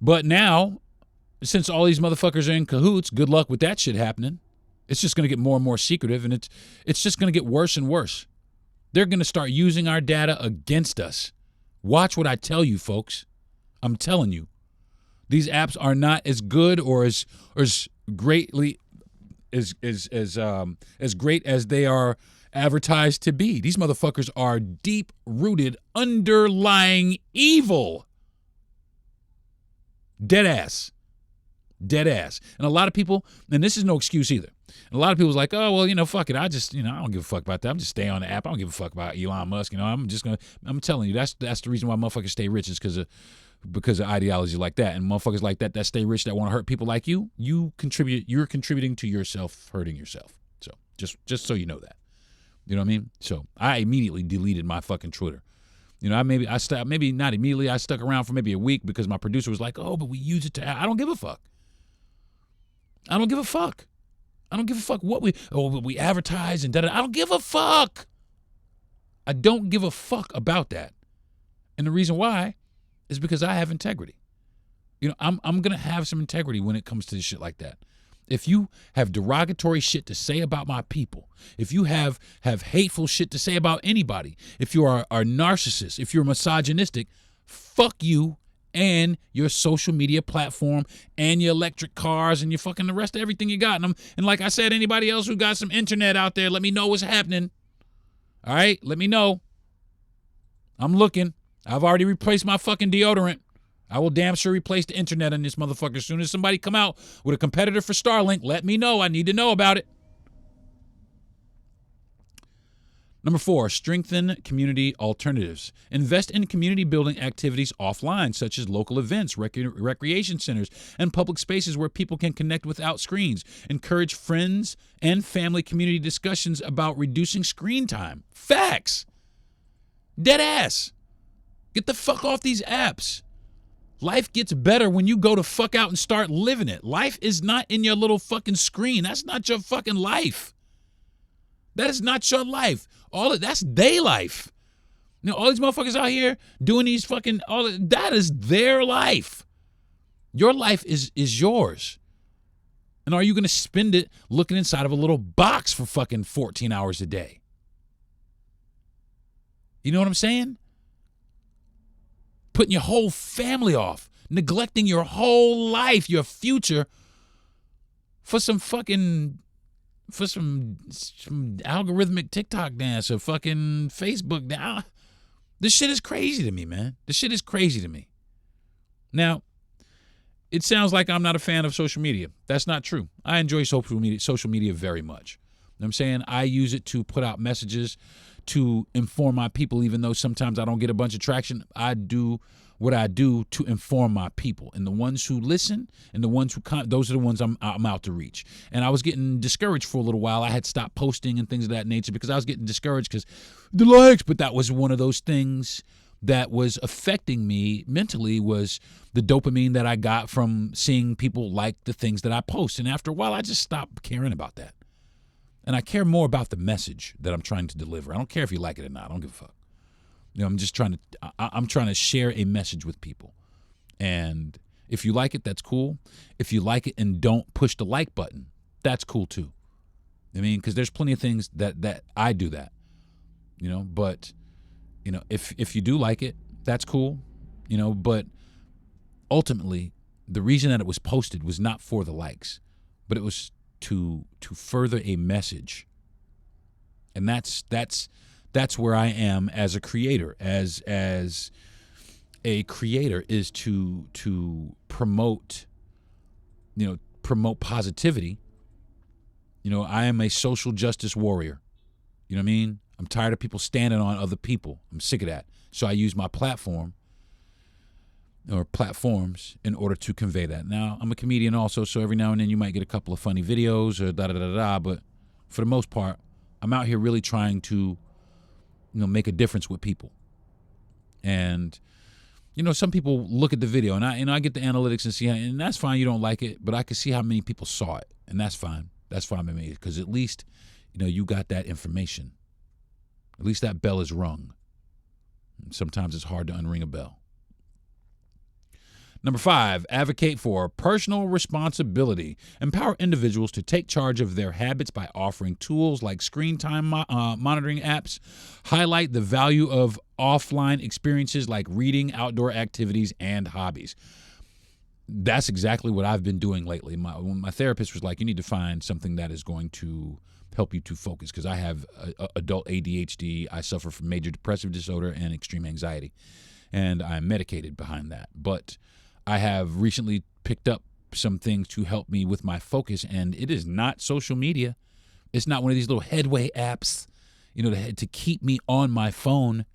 But now, since all these motherfuckers are in cahoots, good luck with that shit happening. It's just going to get more and more secretive, and it's just going to get worse and worse. They're going to start using our data against us. Watch what I tell you, folks. I'm telling you. These apps are not as good or as greatly as great as they are advertised to be. These motherfuckers are deep-rooted, underlying evil. Dead ass. And a lot of people, and this is no excuse either. And a lot of people's like, oh, well, fuck it. I don't give a fuck about that. I'm just staying on the app. I don't give a fuck about Elon Musk. I'm telling you, that's the reason why motherfuckers stay rich, is because of ideology like that. And motherfuckers like that stay rich, that want to hurt people like you, you're contributing to yourself hurting yourself. So just so you know that. You know what I mean? So I immediately deleted my fucking Twitter. Maybe not immediately. I stuck around for maybe a week because my producer was like, oh, but we use it to, I don't give a fuck. I don't give a fuck what we advertise and da-da. I don't give a fuck. I don't give a fuck about that. And the reason why is because I have integrity. I'm going to have some integrity when it comes to shit like that. If you have derogatory shit to say about my people, if you have hateful shit to say about anybody, if you are narcissist, if you're misogynistic, fuck you and your social media platform and your electric cars and your fucking the rest of everything you got. And like I said, anybody else who got some internet out there, let me know what's happening. All right? Let me know. I'm looking. I've already replaced my fucking deodorant. I will damn sure replace the internet on this motherfucker. As soon as somebody come out with a competitor for Starlink, let me know. I need to know about it. Number 4, strengthen community alternatives. Invest in community building activities offline, such as local events, recreation centers, and public spaces where people can connect without screens. Encourage friends and family community discussions about reducing screen time. Facts. Dead ass. Get the fuck off these apps. Life gets better when you go to fuck out and start living it. Life is not in your little fucking screen. That's not your fucking life. That is not your life. That's their life. You know, all these motherfuckers out here doing these fucking, that is their life. Your life is yours. And are you going to spend it looking inside of a little box for fucking 14 hours a day? You know what I'm saying? Putting your whole family off, neglecting your whole life, your future for some algorithmic TikTok dance or fucking Facebook dance. This shit is crazy to me, man. This shit is crazy to me. Now, it sounds like I'm not a fan of social media. That's not true. I enjoy social media very much. You know what I'm saying? I use it to put out messages, to inform my people, even though sometimes I don't get a bunch of traction. I do what I do to inform my people. And the ones who listen and the ones who those are the ones I'm out to reach. And I was getting discouraged for a little while. I had stopped posting and things of that nature because I was getting discouraged because the likes. But that was one of those things that was affecting me mentally, was the dopamine that I got from seeing people like the things that I post. And after a while, I just stopped caring about that. And I care more about the message that I'm trying to deliver. I don't care if you like it or not. I don't give a fuck. You know, I'm trying to share a message with people. And if you like it, that's cool. If you like it and don't push the like button, that's cool too. I mean, because there's plenty of things that I do that, you know, but, you know, if you do like it, that's cool, you know, but ultimately the reason that it was posted was not for the likes, but it was to further a message. And that's where I am as a creator, as a creator, is to promote, you know, promote positivity. You know, I am a social justice warrior. You know what I mean? I'm tired of people standing on other people. I'm sick of that. So I use my platform or platforms in order to convey that. Now, I'm a comedian also, so every now and then you might get a couple of funny videos or da-da-da-da, but for the most part, I'm out here really trying to, you know, make a difference with people. And, you know, some people look at the video, and I get the analytics and see, and that's fine, you don't like it, but I can see how many people saw it, and that's fine. That's fine by me, because at least, you know, you got that information. At least that bell is rung. And sometimes it's hard to unring a bell. Number 5, advocate for personal responsibility. Empower individuals to take charge of their habits by offering tools like screen time monitoring apps. Highlight the value of offline experiences like reading, outdoor activities, and hobbies. That's exactly what I've been doing lately. My therapist was like, you need to find something that is going to help you to focus, because I have adult ADHD. I suffer from major depressive disorder and extreme anxiety, and I'm medicated behind that. But I have recently picked up some things to help me with my focus, and it is not social media. It's not one of these little headway apps, you know, to keep me on my phone.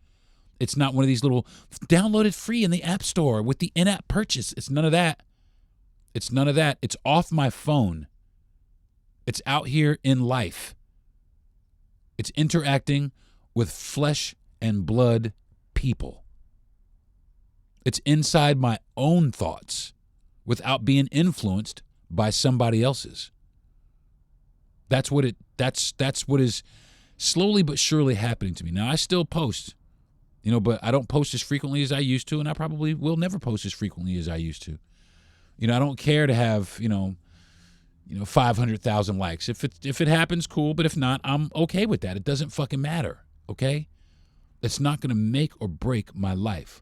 It's not one of these little download it free in the App Store with the in-app purchase. It's none of that. It's none of that. It's off my phone. It's out here in life. It's interacting with flesh and blood people. It's inside my own thoughts without being influenced by somebody else's. That's what is slowly but surely happening to me. Now, I still post, you know, but I don't post as frequently as I used to, and I probably will never post as frequently as I used to. You know, I don't care to have, you know, 500,000 likes. If it happens, cool, but if not, I'm okay with that. It doesn't fucking matter, okay? It's not going to make or break my life.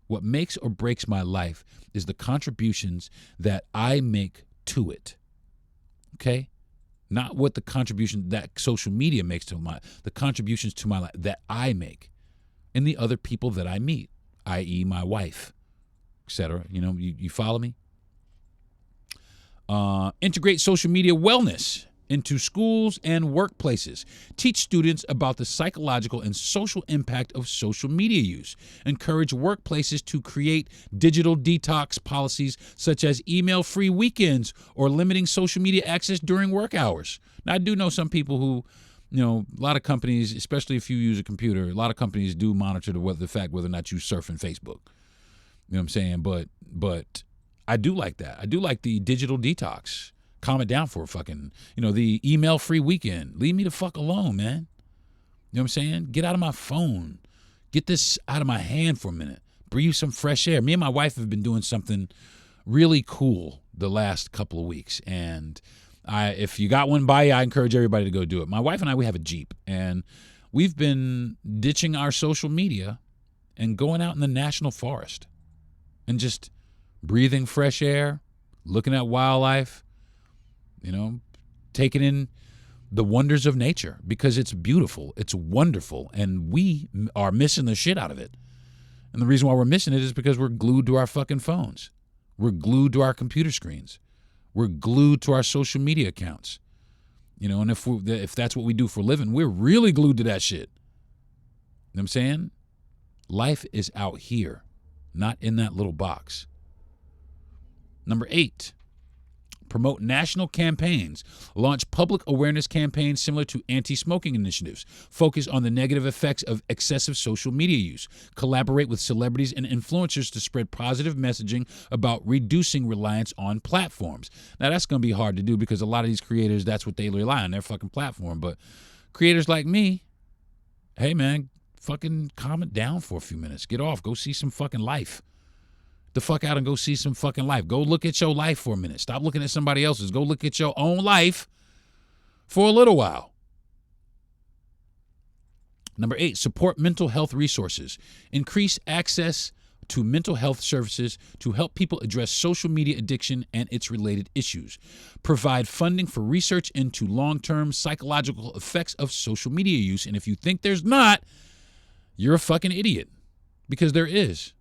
What makes or breaks my life is the contributions that I make to it, okay? Not what the contribution that social media makes to the contributions to my life that I make and the other people that I meet, i.e. my wife, etc. You know, you follow me? Integrate social media wellness into schools and workplaces. Teach students about the psychological and social impact of social media use. Encourage workplaces to create digital detox policies such as email-free weekends or limiting social media access during work hours. Now, I do know some people who, a lot of companies, especially if you use a computer, a lot of companies do monitor the fact whether or not you surf in Facebook. You know what I'm saying? But I do like that. I do like the digital detox. Calm it down for a fucking, the email-free weekend. Leave me the fuck alone, man. You know what I'm saying? Get out of my phone. Get this out of my hand for a minute. Breathe some fresh air. Me and my wife have been doing something really cool the last couple of weeks. And if you got one by you, I encourage everybody to go do it. My wife and I, we have a Jeep. And we've been ditching our social media and going out in the national forest. And just breathing fresh air, looking at wildlife, taking in the wonders of nature because it's beautiful, it's wonderful, and we are missing the shit out of it. And the reason why we're missing it is because we're glued to our fucking phones. We're glued to our computer screens. We're glued to our social media accounts. And if that's what we do for a living, we're really glued to that shit. You know what I'm saying? Life is out here, not in that little box. Number 8, promote national campaigns. Launch public awareness campaigns similar to anti-smoking initiatives. Focus on the negative effects of excessive social media use. Collaborate with celebrities and influencers to spread positive messaging about reducing reliance on platforms. Now, that's going to be hard to do because a lot of these creators, that's what they rely on, their fucking platform. But creators like me, hey, man, fucking calm it down for a few minutes. Get off. Go see some fucking life. The fuck out and go see some fucking life. Go look at your life for a minute. Stop looking at somebody else's. Go look at your own life for a little while. Number 8, support mental health resources. Increase access to mental health services to help people address social media addiction and its related issues. Provide funding for research into long-term psychological effects of social media use. And if you think there's not, you're a fucking idiot, because there is.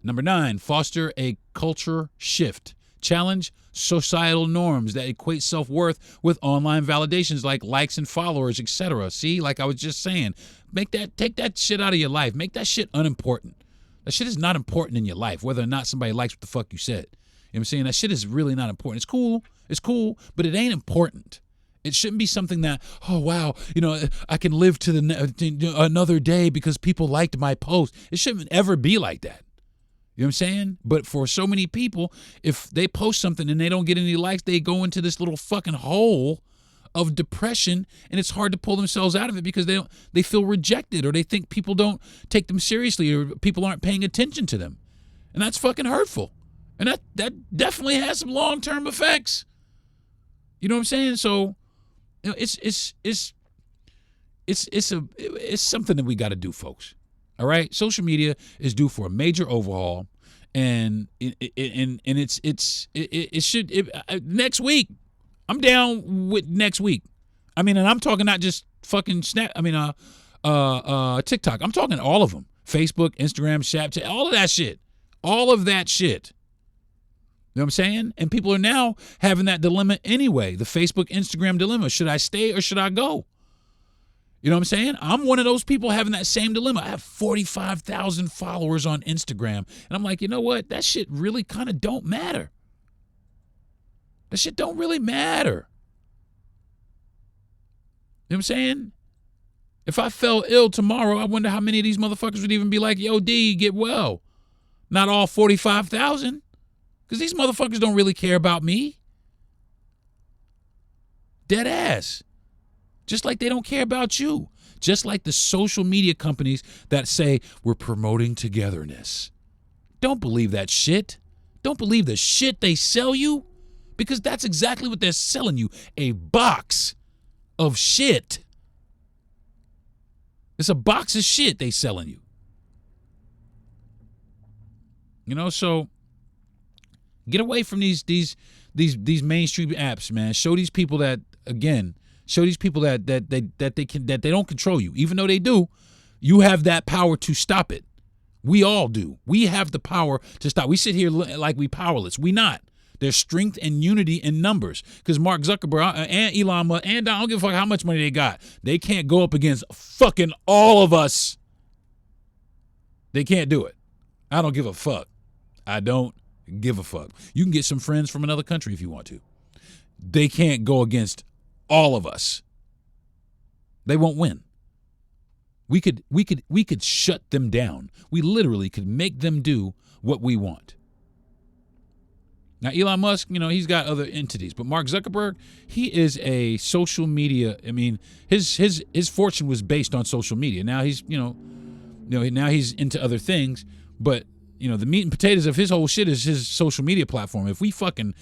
Number 9, foster a culture shift. Challenge societal norms that equate self-worth with online validations like likes and followers, etc. See, like I was just saying, take that shit out of your life. Make that shit unimportant. That shit is not important in your life, whether or not somebody likes what the fuck you said. You know what I'm saying? That shit is really not important. It's cool, but it ain't important. It shouldn't be something that, oh, wow, I can live to another day because people liked my post. It shouldn't ever be like that. You know what I'm saying? But for so many people, if they post something and they don't get any likes, they go into this little fucking hole of depression, and it's hard to pull themselves out of it because they feel rejected, or they think people don't take them seriously, or people aren't paying attention to them. And that's fucking hurtful. And that definitely has some long-term effects. You know what I'm saying? So, it's something that we got to do, folks. All right, social media is due for a major overhaul, and it should next week. I'm down with next week. I mean, and I'm talking not just fucking TikTok. I'm talking all of them: Facebook, Instagram, Snapchat, all of that shit. All of that shit. You know what I'm saying? And people are now having that dilemma anyway. The Facebook, Instagram dilemma: should I stay or should I go? You know what I'm saying? I'm one of those people having that same dilemma. I have 45,000 followers on Instagram. And I'm like, you know what? That shit really kind of don't matter. That shit don't really matter. You know what I'm saying? If I fell ill tomorrow, I wonder how many of these motherfuckers would even be like, yo, D, get well. Not all 45,000. Because these motherfuckers don't really care about me. Dead ass. Just like they don't care about you. Just like the social media companies that say we're promoting togetherness. Don't believe that shit. Don't believe the shit they sell you, because that's exactly what they're selling you. A box of shit. It's a box of shit they selling you. So get away from these mainstream apps, man. Show these people that, again, that they don't control you. Even though they do, you have that power to stop it. We all do. We have the power to stop. We sit here like we powerless. We not. There's strength and unity in numbers. Because Mark Zuckerberg and Elon Musk and I don't give a fuck how much money they got. They can't go up against fucking all of us. They can't do it. I don't give a fuck. I don't give a fuck. You can get some friends from another country if you want to. They can't go against all of us. They won't win. We could shut them down. We literally could make them do what we want. Now, Elon Musk, he's got other entities, but Mark Zuckerberg, he is a social media. I mean, his fortune was based on social media. Now he's, now he's into other things, but the meat and potatoes of his whole shit is his social media platform. If we fucking,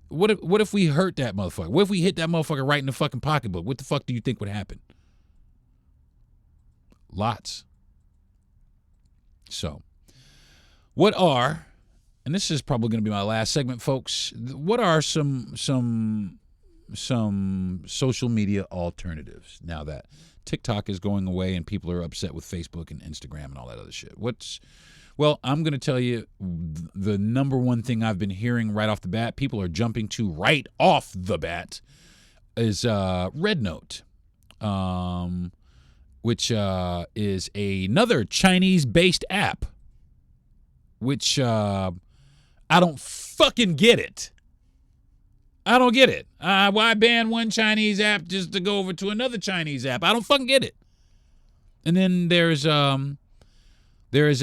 what if we hurt that motherfucker? What if we hit that motherfucker right in the fucking pocketbook? What the fuck do you think would happen? Lots. So, what are, and this is probably going to be my last segment, folks, what are some social media alternatives now that TikTok is going away and people are upset with Facebook and Instagram and all that other shit? Well, I'm going to tell you the number one thing I've been hearing right off the bat, people are jumping to right off the bat, is Red Note. Which is another Chinese-based app, which I don't fucking get it. I don't get it. Why ban one Chinese app just to go over to another Chinese app? I don't fucking get it. And then there is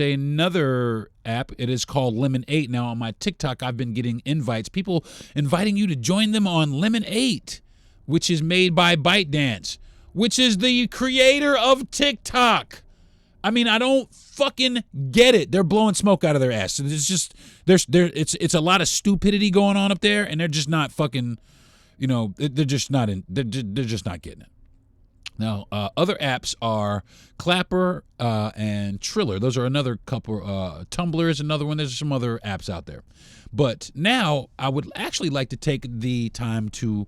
another app. It is called Lemon 8. Now, on my TikTok, I've been getting invites, people inviting you to join them on Lemon 8, which is made by ByteDance, which is the creator of TikTok. I mean, I don't fucking get it. They're blowing smoke out of their ass. It's just it's a lot of stupidity going on up there, and they're just not fucking, they're just not getting it. Now, other apps are Clapper and Triller. Those are another couple. Tumblr is another one. There's some other apps out there. But now I would actually like to take the time to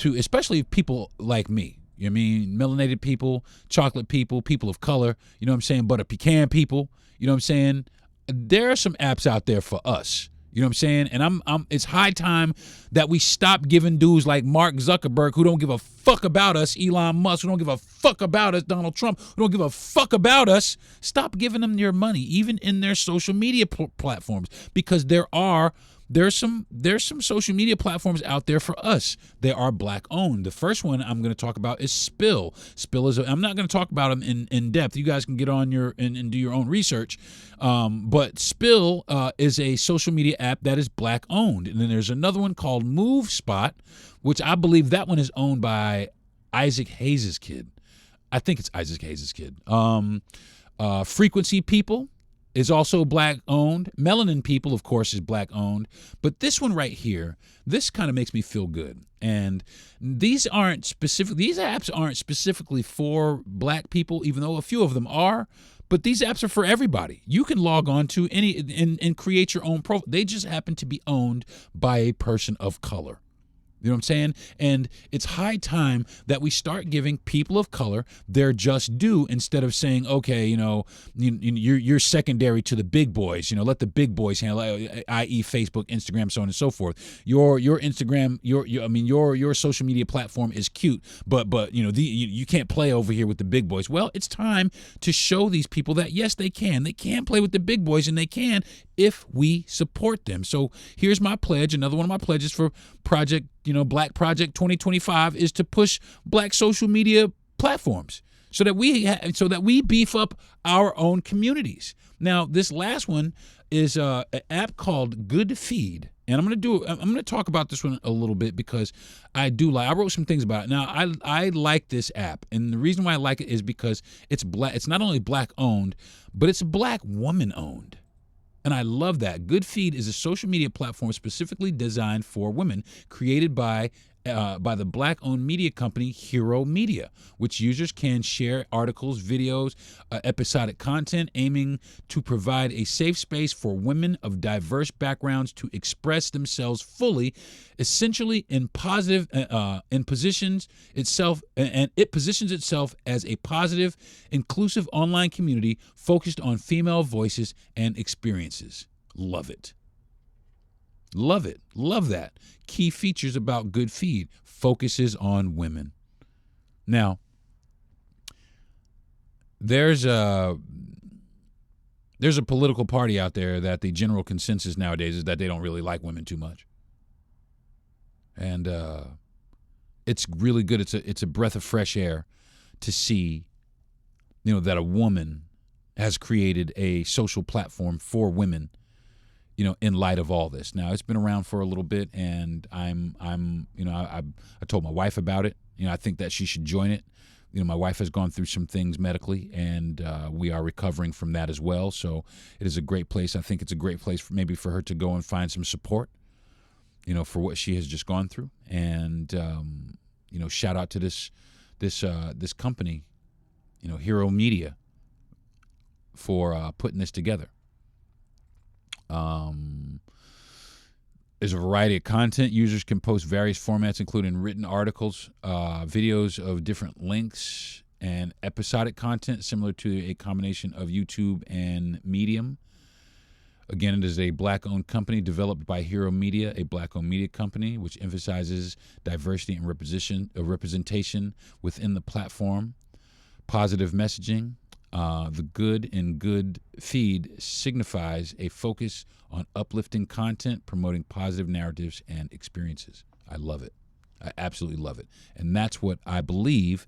especially people like me. You know what I mean? Melanated people, chocolate people, people of color, you know what I'm saying? Butter pecan people, you know what I'm saying? There are some apps out there for us. You know what I'm saying? And it's high time that we stop giving dudes like Mark Zuckerberg, who don't give a fuck about us, Elon Musk, who don't give a fuck about us, Donald Trump, who don't give a fuck about us. Stop giving them your money, even in their social media platforms, because there's some social media platforms out there for us. They are black owned. The first one I'm going to talk about is Spill. Spill is I'm not going to talk about them in depth. You guys can get on and do your own research. But Spill is a social media app that is black owned. And then there's another one called MoveSpot, which I believe that one is owned by Isaac Hayes' kid. I think it's Isaac Hayes' kid. Frequency People is also black owned. Melanin People, of course, is black owned. But this one right here, this kind of makes me feel good. And these apps aren't specifically for black people, even though a few of them are. But these apps are for everybody. You can log on to any and create your own profile. They just happen to be owned by a person of color. You know what I'm saying? And it's high time that we start giving people of color their just due, instead of saying, okay, you're secondary to the big boys. Let the big boys handle it, i.e. Facebook, Instagram, so on and so forth. Your Instagram, your social media platform is cute, but you can't play over here with the big boys. Well, it's time to show these people that yes, they can. They can play with the big boys, and they can if we support them. So here's my pledge. Another one of my pledges for Black Project 2025 is to push black social media platforms so that we beef up our own communities. Now, this last one is an app called Good Feed, and I'm going to talk about this one a little bit because I wrote some things about it. Now, I like this app, and the reason why I like it is because it's not only black owned, but it's black woman owned. And I love that. Good Feed is a social media platform specifically designed for women, created by the black-owned media company Hero Media, which users can share articles, videos, episodic content, aiming to provide a safe space for women of diverse backgrounds to express themselves fully, essentially it positions itself as a positive, inclusive online community focused on female voices and experiences. Love it. Love it. Love that. Key features about good feed focuses on women. Now, there's a political party out there that the general consensus nowadays is that they don't really like women too much. And it's really good. It's a breath of fresh air to see, that a woman has created a social platform for women, in light of all this. Now, it's been around for a little bit, and I told my wife about it. I think that she should join it. My wife has gone through some things medically, and we are recovering from that as well. So it is a great place. I think it's a great place for her to go and find some support, for what she has just gone through. And, shout out to this company, Hero Media, for putting this together. There's a variety of content. Users can post various formats, including written articles, videos of different lengths, and episodic content similar to a combination of YouTube and Medium. Again, it is a Black-owned company developed by Hero Media, a Black-owned media company, which emphasizes diversity and representation within the platform. Positive messaging. The good in good feed signifies a focus on uplifting content, promoting positive narratives and experiences. I love it. I absolutely love it. And that's what I believe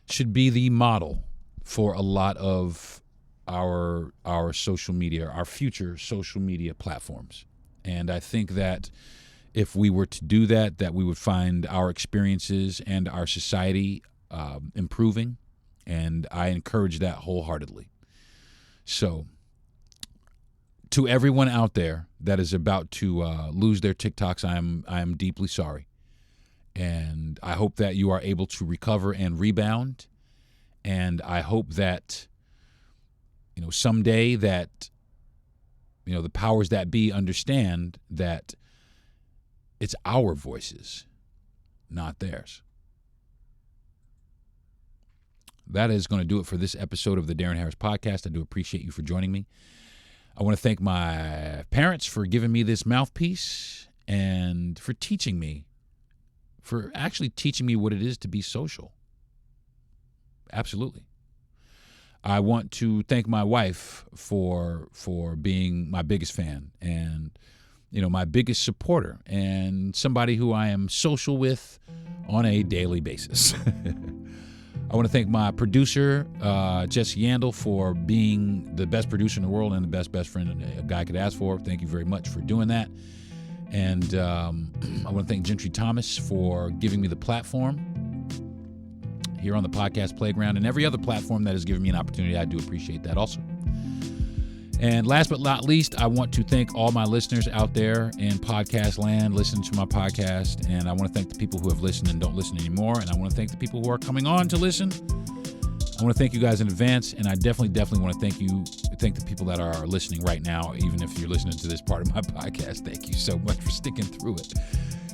should be the model for a lot of our social media, our future social media platforms. And I think that if we were to do that we would find our experiences and our society improving. And I encourage that wholeheartedly. So, to everyone out there that is about to lose their TikToks, I am deeply sorry. And I hope that you are able to recover and rebound. And I hope that, someday that, the powers that be understand that it's our voices, not theirs. That is going to do it for this episode of the Darren Harris Podcast. I do appreciate you for joining me. I want to thank my parents for giving me this mouthpiece and for actually teaching me what it is to be social. Absolutely. I want to thank my wife for being my biggest fan and, my biggest supporter and somebody who I am social with on a daily basis. I want to thank my producer, Jesse Yandel, for being the best producer in the world and the best friend a guy could ask for. Thank you very much for doing that. And I want to thank Gentry Thomas for giving me the platform here on the Podcast Playground and every other platform that has given me an opportunity. I do appreciate that also. And last but not least, I want to thank all my listeners out there in podcast land listening to my podcast. And I want to thank the people who have listened and don't listen anymore. And I want to thank the people who are coming on to listen. I want to thank you guys in advance. And I definitely want to thank the people that are listening right now, even if you're listening to this part of my podcast. Thank you so much for sticking through it.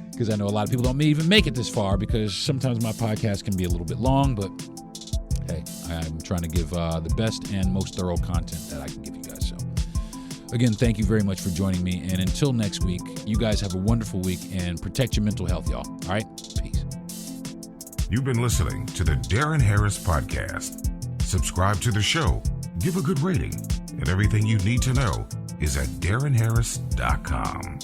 Because I know a lot of people don't even make it this far because sometimes my podcast can be a little bit long. But hey, I'm trying to give the best and most thorough content that I can give you guys. So again, thank you very much for joining me. And until next week, you guys have a wonderful week and protect your mental health, y'all. All right? Peace. You've been listening to the Darren Harris Podcast. Subscribe to the show, give a good rating, and everything you need to know is at DarrenHarris.com.